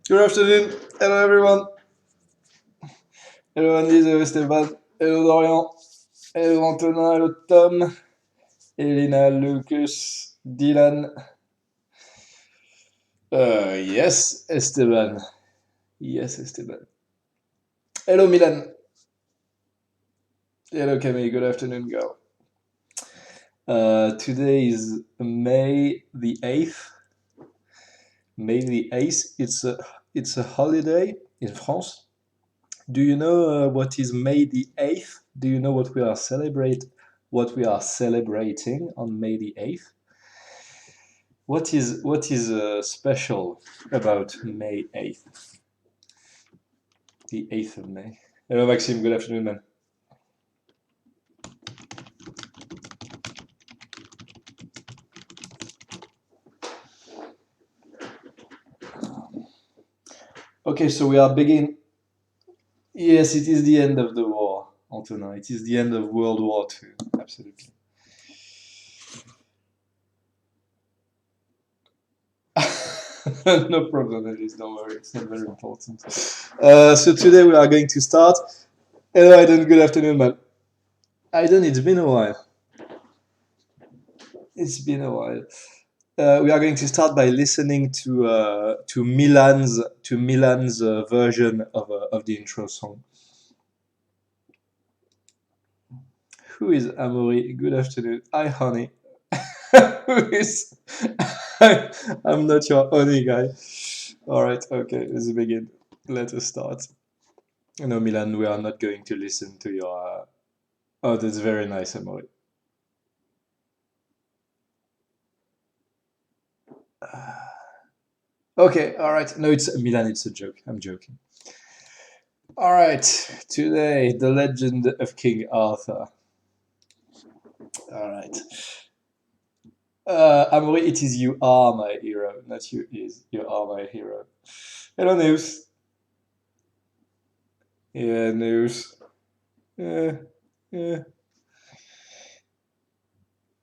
Good afternoon. Hello, everyone. Hello, Andy. Hello, Esteban. Hello, Dorian. Hello, Antonin. Hello, Tom. Elena, Lucas, Dylan. Yes, Esteban. Yes, Esteban. Hello, Milan. Hello, Camille. Good afternoon, girl. Today is May the 8th. May the 8th. It's a holiday in France. Do you know what is May the 8th? Do you know what we are celebrating on May the 8th? What is special about May 8th? The 8th of May. Hello Maxime, good afternoon man. Okay, so we are beginning. Yes, it is the end of the war, Antonin. It is the end of World War II. Absolutely. No problem, Elise, don't worry, it's not very important. So today we are going to start. Hello, Aiden, good afternoon, man. Aiden, it's been a while. It's been a while. We are going to start by listening to Milan's version of the intro song. Who is Amori? Good afternoon. Hi, honey. Who is? I'm not your honey guy. All right. Okay. Let's begin. Let us start. No, Milan, we are not going to listen to your. Oh, that's very nice, Amori. Okay. All right. No, it's Milan. It's a joke. I'm joking. All right. Today, the legend of King Arthur. All right. Amori, it is you are my hero, not you is. You are my hero. Hello, News. Yeah, News. Yeah, yeah.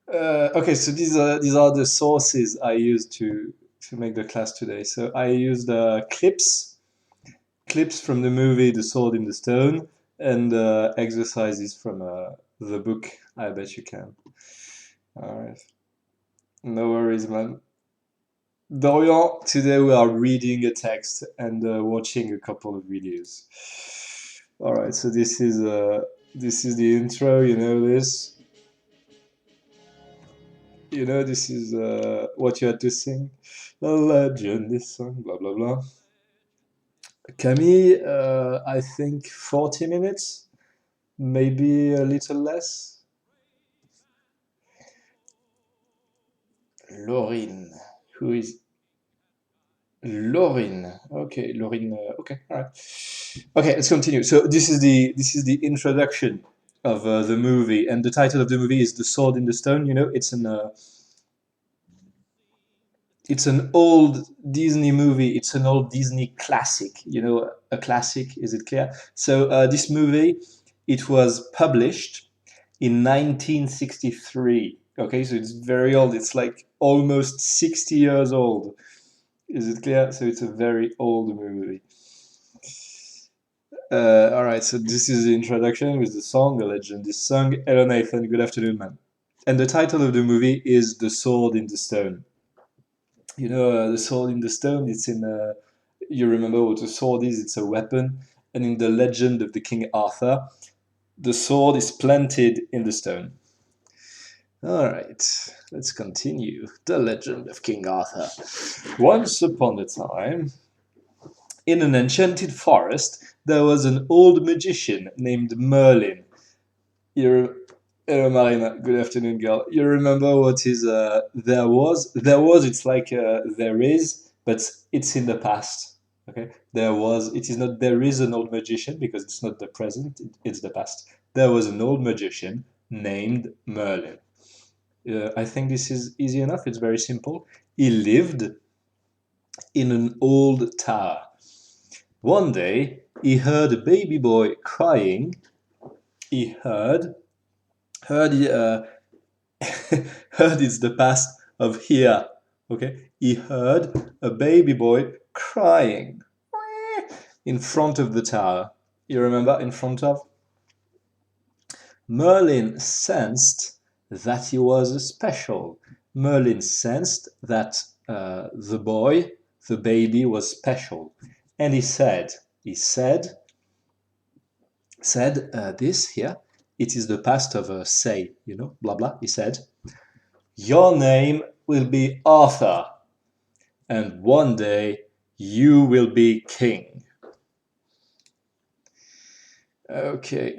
Okay, so these are the sources I used to make the class today. So I used clips from the movie The Sword in the Stone, and exercises from the book. I bet you can. All right. No worries, man. Dorian, today we are reading a text and watching a couple of videos. All right, so this is the intro. You know this. You know this is what you had to sing. The legend, this song, blah blah blah. Camille, I think 40 minutes, maybe a little less. Lauren, who is Lauren? Okay, Lauren. Okay, all right. Okay, let's continue. So this is the introduction of the movie, and the title of the movie is The Sword in the Stone. You know, it's an old Disney movie. It's an old Disney classic. You know, a classic. Is it clear? So this movie, it was published in 1963. Okay, so it's very old. It's like almost 60 years old. Is it clear? So it's a very old movie. All right, so this is the introduction with the song, the legend is sung. Hello, Nathan. Good afternoon, man. And the title of the movie is The Sword in the Stone. You know, the sword in the stone. It's in. You remember what a sword is? It's a weapon. And in the legend of the King Arthur, the sword is planted in the stone. All right, let's continue. The legend of King Arthur. Once upon a time, in an enchanted forest, there was an old magician named Merlin. You, hello, Marina. Good afternoon, girl. You remember what is there was? There was. It's like there is, but it's in the past. Okay. There was. It is not. There is an old magician because it's not the present. It's the past. There was an old magician named Merlin. I think this is easy enough. It's very simple. He lived in an old tower. One day, he heard a baby boy crying. He heard heard is the past of hear. Okay, he heard a baby boy crying. in front of the tower. You remember in front of? Merlin sensed that he was special. Merlin sensed that the boy, the baby, was special. And he said this here, it is the past of say, you know, blah blah. He said, your name will be Arthur, and one day you will be king. Okay,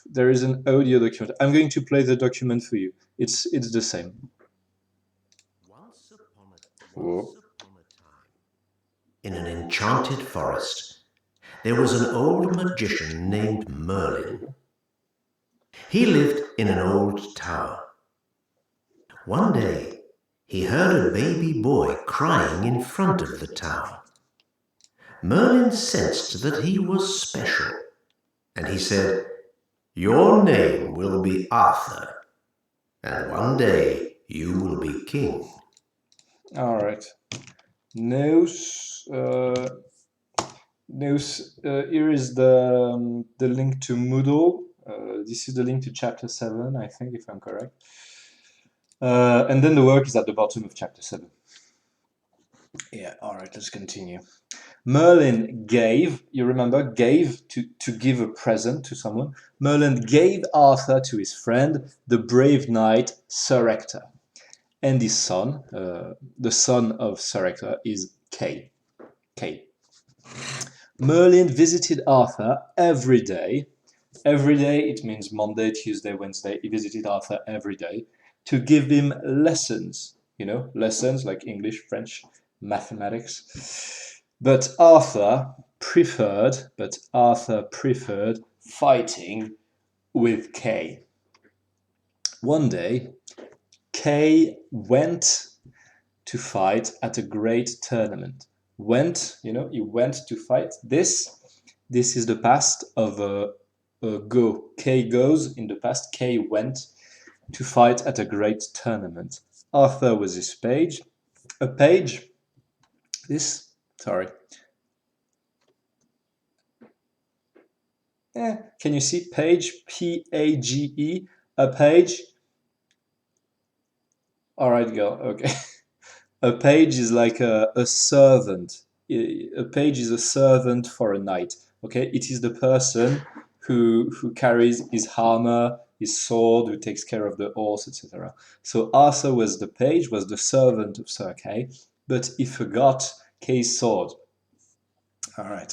there is an audio document. I'm going to play the document for you. It's the same. Once upon a time, in an enchanted forest, there was an old magician named Merlin. He lived in an old tower. One day, he heard a baby boy crying in front of the tower. Merlin sensed that he was special, and he said, your name will be Arthur, and one day you will be king. All right. News. Here is the link to Moodle. This is the link to chapter 7, I think, if I'm correct. And then the work is at the bottom of chapter 7. Yeah, all right, let's continue. Merlin gave, you remember, gave to give a present to someone. Merlin gave Arthur to his friend, the brave knight Sir Ector. And his son, the son of Sir Ector, is Kay. Merlin visited Arthur every day. Every day, it means Monday, Tuesday, Wednesday. He visited Arthur every day to give him lessons. You know, lessons like English, French, mathematics. But Arthur preferred fighting with Kay. One day, Kay went to fight at a great tournament. He went to fight. This is the past of go. Kay goes in the past. Kay went to fight at a great tournament. Arthur was his page. A page. Can you see page? P-A-G-E. A page. All right, go. Okay. A page is like a servant. A page is a servant for a knight. Okay, it is the person who carries his armor, his sword, who takes care of the horse, etc. So Arthur was the page, was the servant of Sir Kay, but he forgot Kay's sword. All right.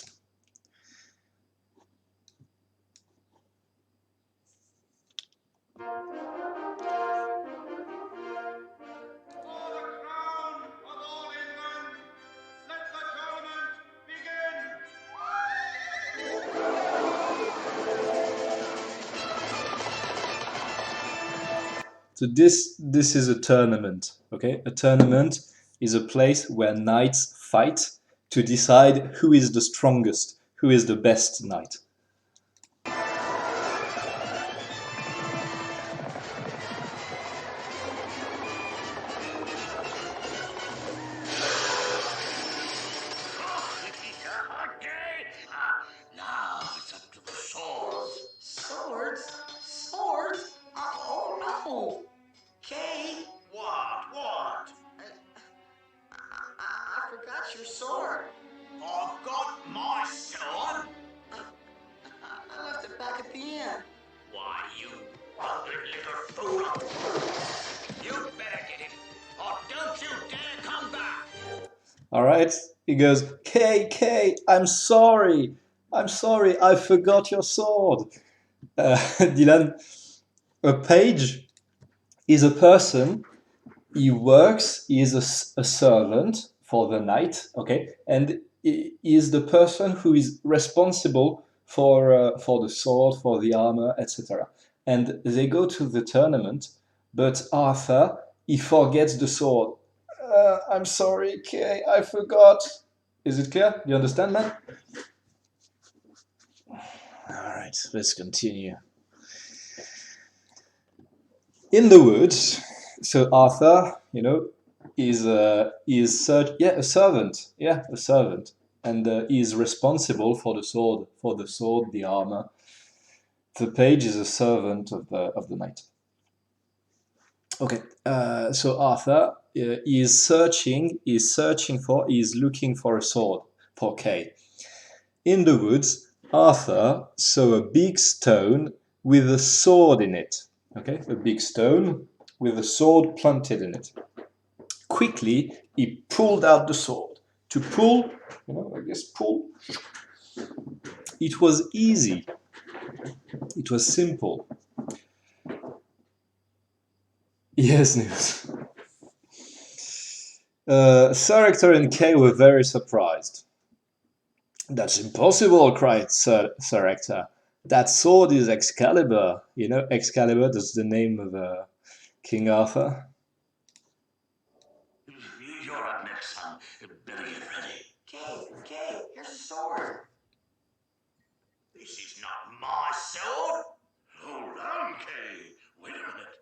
So this is a tournament, okay? A tournament is a place where knights fight to decide who is the strongest, who is the best knight. Now it's up to the swords. Swords? Oh no! Kay? What? I forgot your sword. Forgot my sword? I left it back at the inn. Why, you ugly little fool! You better get it, or don't you dare come back! All right? He goes, Kay, I'm sorry, I forgot your sword. Dylan, a page is a person, he works, he is a servant for the knight, okay? And he is the person who is responsible for the sword, for the armor, etc. And they go to the tournament, but Arthur, he forgets the sword. I'm sorry, Kay, I forgot. Is it clear? Do you understand, man? All right, let's continue. In the woods, so Arthur, is a servant. Yeah, a servant. and he is responsible for the sword, the armor. The page is a servant of the knight. Okay, so Arthur is looking for a sword for Kay. In the woods, Arthur saw a big stone with a sword in it. Okay, a big stone with a sword planted in it. Quickly, he pulled out the sword. To pull, I guess pull. It was easy. It was simple. Yes, Niels. Sir Hector and Kay were very surprised. That's impossible, cried Sir Hector. That sword is Excalibur. You know, Excalibur, that's the name of King Arthur. You're up next, son. Better get ready. Kay, here's a sword. This is not my sword. Hold on, Kay. Wait a minute.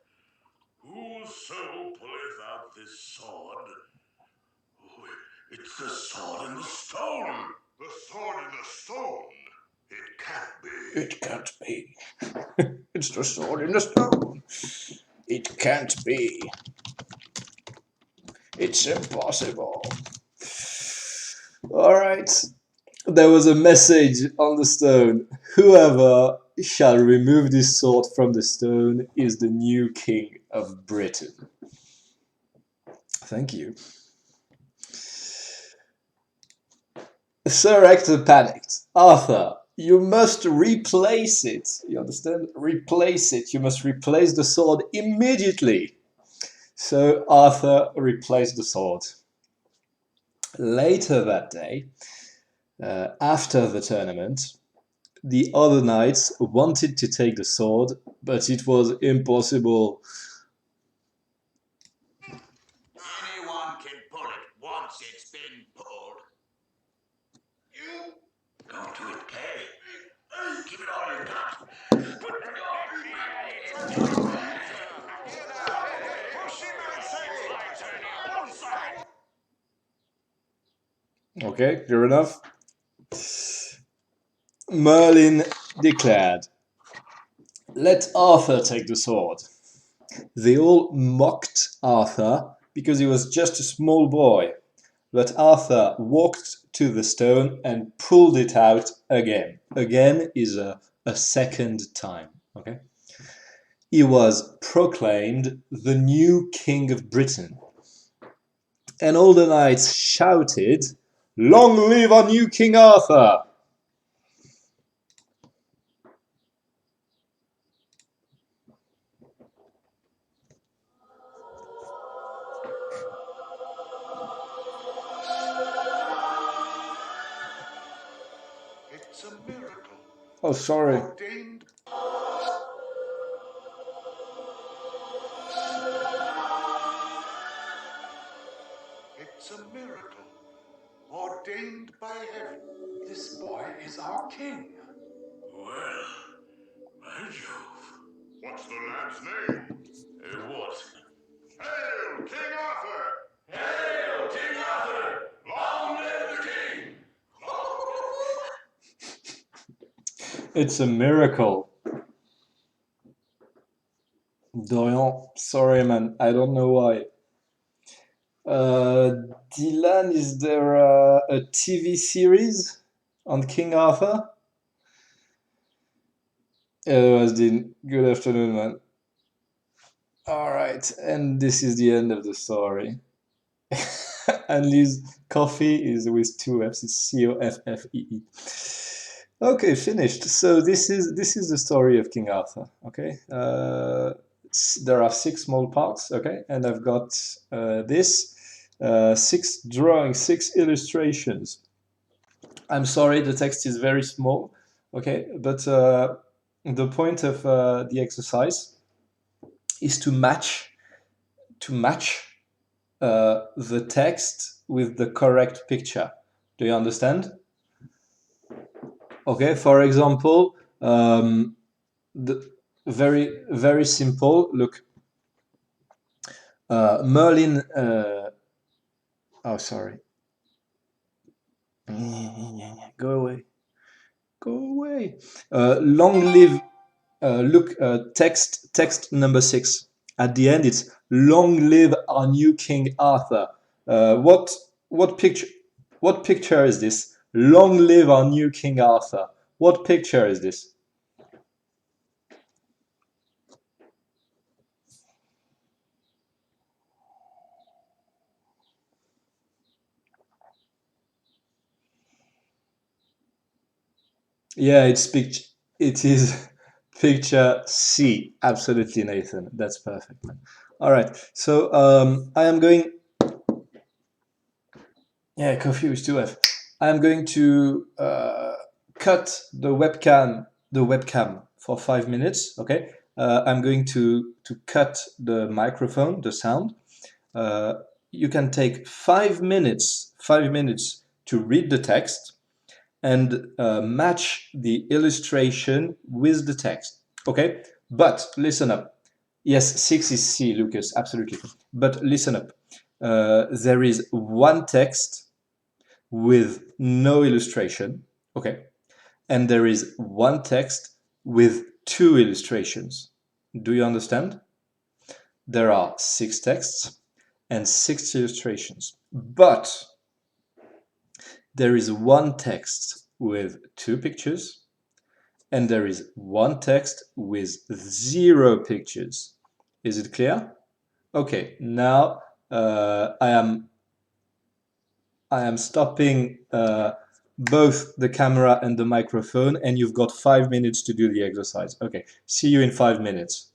Whoso pulleth out this sword? Oh, it's the sword in the stone. The sword in the stone? It can't be. It can't be. It's the sword in the stone. It can't be. It's impossible. All right. There was a message on the stone. Whoever shall remove this sword from the stone is the new king of Britain. Thank you. Sir Hector panicked. Arthur, you must replace it. You understand? Replace it. You must replace the sword immediately. So Arthur replaced the sword. Later that day, after the tournament, the other knights wanted to take the sword, but it was impossible. Anyone can pull it once it's been pulled. You don't do it, Kay. Give it all you got. Okay, clear enough. Merlin declared, "Let Arthur take the sword." They all mocked Arthur because he was just a small boy. But Arthur walked to the stone and pulled it out again. Again is a second time. Okay. He was proclaimed the new king of Britain. And all the knights shouted, "Long live our new King Arthur!" It's a miracle. Oh, sorry. Ordained. It's a miracle. Ordained by heaven. This boy is our king. Well, by Jove. What's the lad's name? What? Hail, King Arthur! Hail, King Arthur! Long live the king! It's a miracle. Dorian, sorry man, I don't know why. Dylan, is there a TV series on King Arthur? Asdin, good afternoon, man. Alright, and this is the end of the story. And Liz Coffee is with two F's, it's Coffee. Okay, finished. So this is the story of King Arthur. Okay, there are 6 small parts. Okay, and I've got this 6 drawings, 6 illustrations. I'm sorry, the text is very small. Okay, but the point of the exercise is to match the text with the correct picture. Do you understand? Okay, for example, the very simple. Look, Merlin. Oh, sorry. Go away. Go away. Long live. Look, text number 6. At the end, it's "Long live our new King Arthur." What picture? What picture is this? Long live our new King Arthur. What picture is this? Yeah, it is picture C. Absolutely, Nathan. That's perfect, man. All right. So I am going. Yeah, coffee with 2F. I am going to cut the webcam for 5 minutes. Okay. I'm going to cut the microphone, the sound. Uh, you can take 5 minutes to read the text and match the illustration with the text. Okay, but listen up. Yes, 6 is C, Lucas, absolutely. But listen up. There is one text with no illustration. Okay, and there is one text with 2 illustrations. Do you understand? There are 6 texts and 6 illustrations, but there is one text with 2 pictures and there is one text with 0 pictures. Is it clear? Okay, now I am stopping both the camera and the microphone, and you've got 5 minutes to do the exercise. Okay, see you in 5 minutes.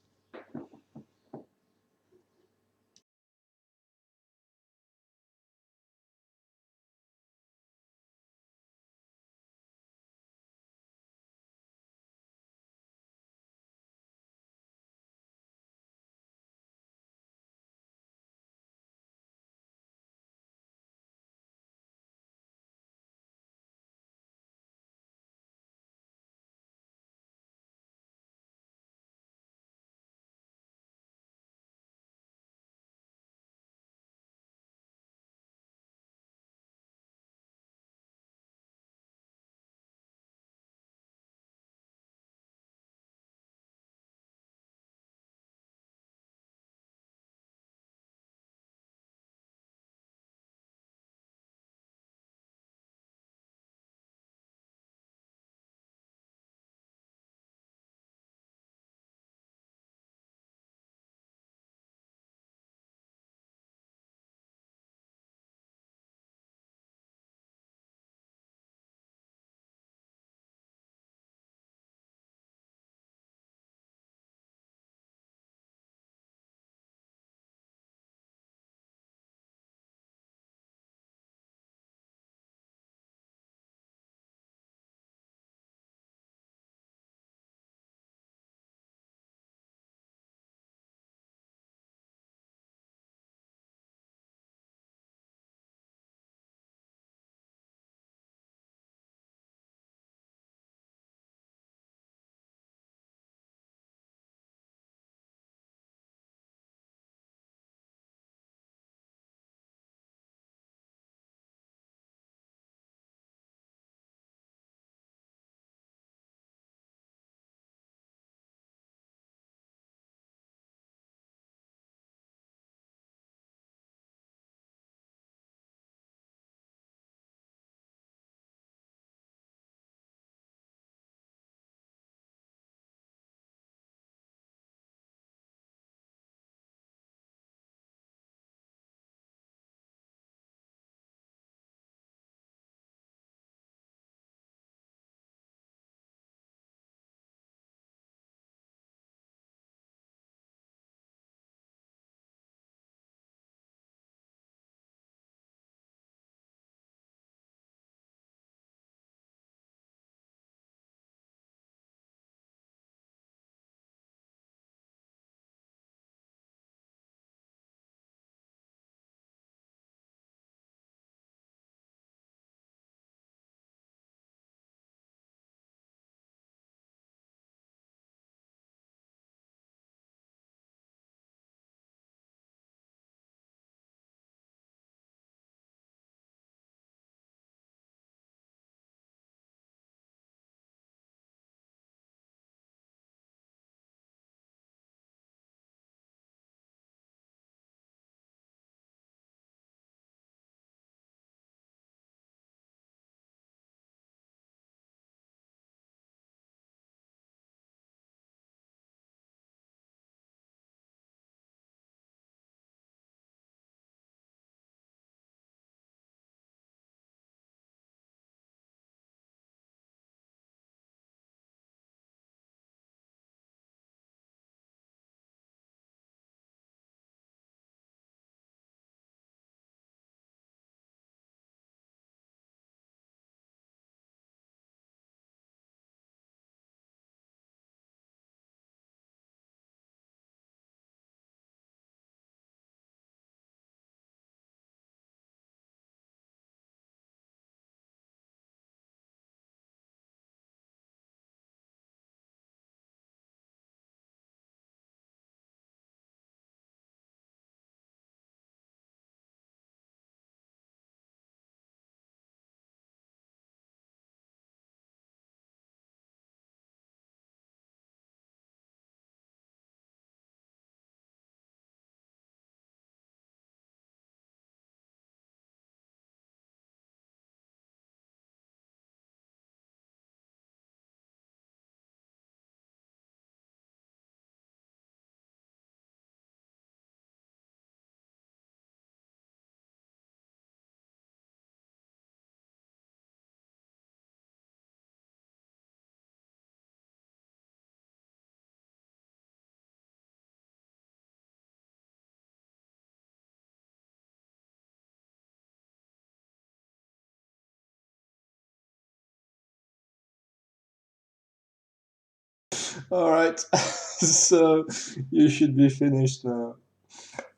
All right. So you should be finished now.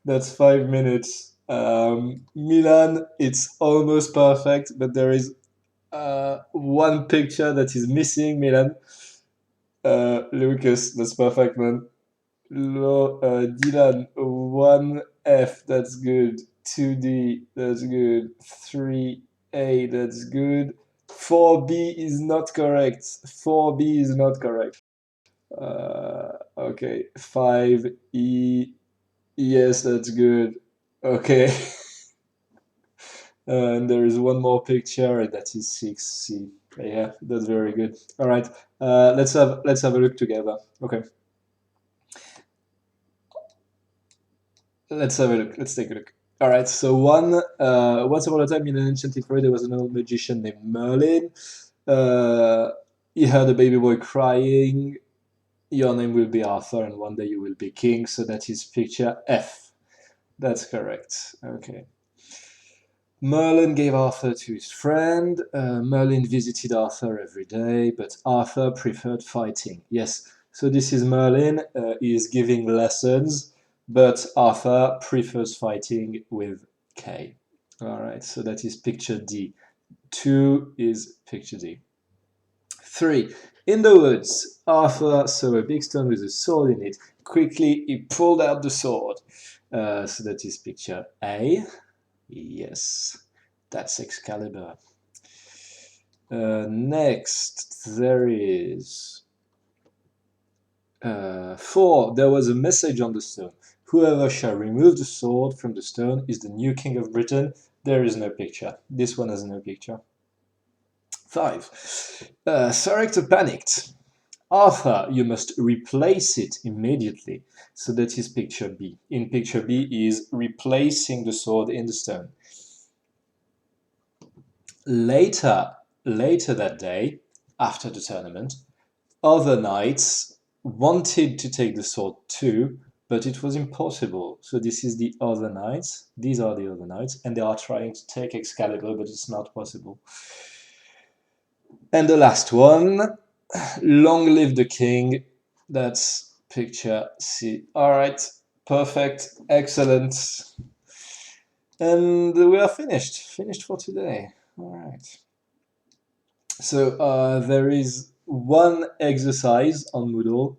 That's 5 minutes. Milan, it's almost perfect, but there is one picture that is missing, Milan. Lucas, that's perfect, man. Dylan, 1F, that's good. 2D, that's good. 3A, that's good. 4B is not correct. 4B is not correct. Okay, 5E, yes, that's good. Okay. And there is one more picture, and that is 6C. Yeah, that's very good. All right, let's have a look together. Okay. Let's have a look. Let's take a look. All right. So once upon a time in an ancient Italy, there was an old magician named Merlin. He heard a baby boy crying. Your name will be Arthur, and one day you will be king. So that is picture F. That's correct. Okay. Merlin gave Arthur to his friend. Merlin visited Arthur every day, but Arthur preferred fighting. Yes. So this is Merlin. He is giving lessons, but Arthur prefers fighting with K. All right, so that is picture D. 2 is picture D. 3. In the woods, Arthur saw a big stone with a sword in it. Quickly, he pulled out the sword. So that is picture A. Yes, that's Excalibur. Next, there is 4. There was a message on the stone. Whoever shall remove the sword from the stone is the new king of Britain. There is no picture. This one has no picture. 5. Sir Hector panicked. Arthur, you must replace it immediately. So that is picture B. In picture B is replacing the sword in the stone. Later that day, after the tournament, other knights wanted to take the sword too, but it was impossible. So this is the other knights. These are the other knights, and they are trying to take Excalibur, but it's not possible. And the last one, long live the king. That's picture C. All right, perfect, excellent. And we are finished for today. All right. So there is one exercise on Moodle.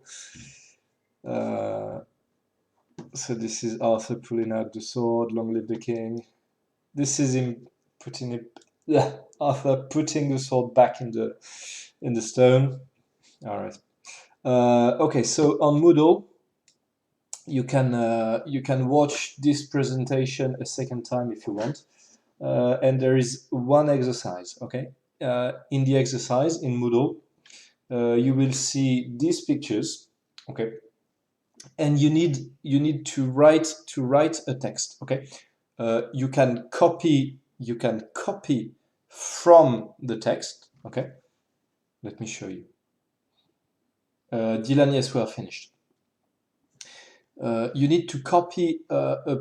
So this is Arthur pulling out the sword, long live the king. This is him putting it, Arthur putting the sword back in the stone. All right. Okay, so on Moodle, you can watch this presentation a second time if you want. And there is one exercise. Okay. In the exercise in Moodle, you will see these pictures. Okay. And you need to write a text. Okay. You can copy from the text. Okay. Let me show you. Dylan, yes, we are finished. You need to copy a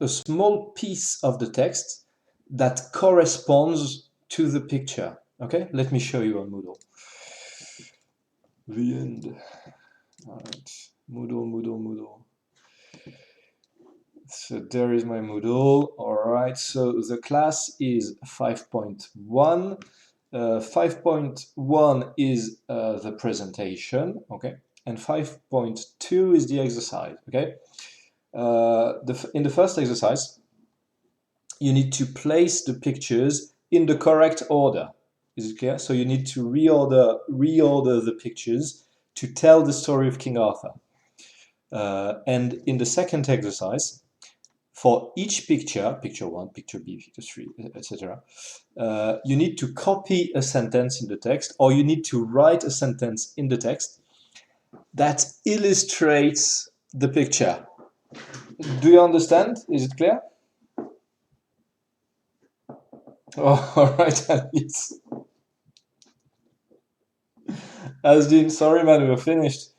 small piece of the text that corresponds to the picture. Okay, let me show you on Moodle. The end. All right, Moodle. So there is my Moodle. All right, so the class is 5.1. 5.1 is the presentation, okay, and 5.2 is the exercise, okay. In the first exercise, you need to place the pictures in the correct order. Is it clear? So you need to reorder the pictures to tell the story of King Arthur. And in the second exercise, for each picture, picture 1, picture B, picture 3, etc., you need to copy a sentence in the text, or you need to write a sentence in the text that illustrates the picture. Do you understand? Is it clear? Oh, all right, Alice. Asdin, sorry man, we're finished.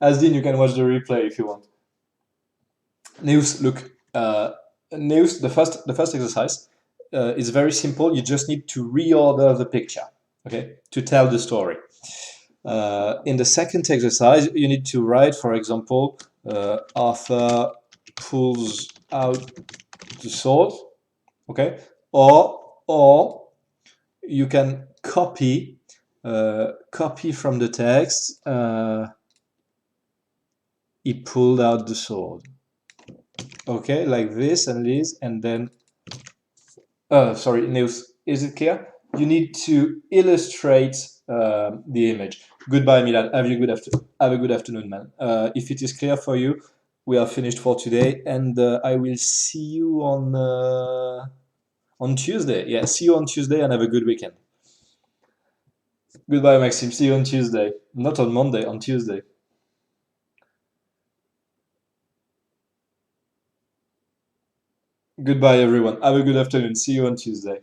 Asdin, you can watch the replay if you want. Neus, look. Neus, the first exercise is very simple. You just need to reorder the picture, okay, to tell the story. In the second exercise, you need to write, for example, Arthur pulls out the sword, okay? Or you can copy from the text, he pulled out the sword. Okay, like this and this, and then, sorry, Neus, is it clear? You need to illustrate the image. Goodbye, Milad. Have a good afternoon, man. If it is clear for you, we are finished for today, and I will see you on Tuesday. Yeah, see you on Tuesday, and have a good weekend. Goodbye, Maxime. See you on Tuesday. Not on Monday, on Tuesday. Goodbye, everyone. Have a good afternoon. See you on Tuesday.